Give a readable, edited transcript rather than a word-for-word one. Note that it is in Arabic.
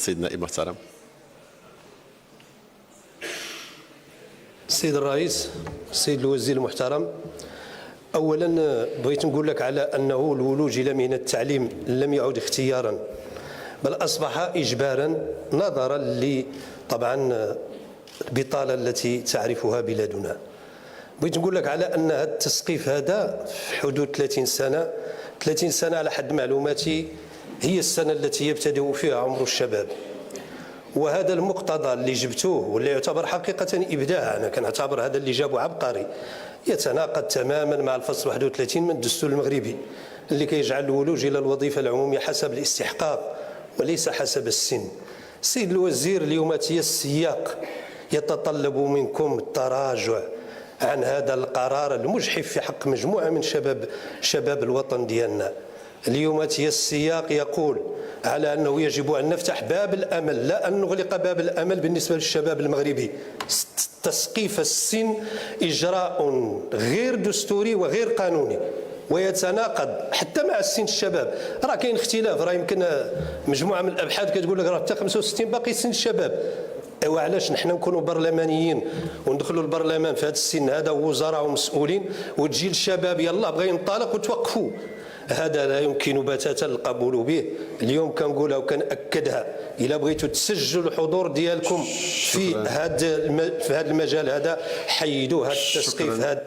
سيد النائب محترم. السيد الرئيس، السيد الوزير المحترم، اولا بغيت نقول لك على انه الولوج الى مهنه التعليم لم يعد اختيارا بل اصبح اجبارا نظرا طبعا البطاله التي تعرفها بلادنا. بغيت نقول لك على ان هذا التسقيف هذا في حدود 30 سنه على حد معلوماتي هي السنه التي يبتدئ فيها عمر الشباب. وهذا المقتضى اللي جبتوه واللي يعتبر حقيقة إبداع، أنا كنعتبر هذا اللي جابه عبقري، يتناقض تماما مع الفصل 31 من الدستور المغربي اللي كيجعل الولوج إلى الوظيفة العمومية حسب الاستحقاق وليس حسب السن. السيد الوزير، اليوم السياق يتطلب منكم التراجع عن هذا القرار المجحف في حق مجموعة من شباب الوطن ديالنا. اليوم السياق يقول على أنه يجب أن نفتح باب الأمل لا أن نغلق باب الأمل بالنسبة للشباب المغربي. تسقيف السن إجراء غير دستوري وغير قانوني ويتناقض حتى مع السن الشباب. راه كاين اختلاف، راه يمكن مجموعة من الأبحاث كتقول لك راه حتى 65 باقي سن الشباب. ايوا علاش نحن نكونوا برلمانيين وندخلوا البرلمان في هذا السن هذا وزراء ومسؤولين وتجي الشباب يلا بغى ينطلق وتوقفوا؟ هذا لا يمكن بتاتا القبول به. اليوم كنقولها وكنأكدها، الا بغيتوا تسجلوا الحضور ديالكم في هذا المجال هذا حيدوا هذا التسقيف هذا.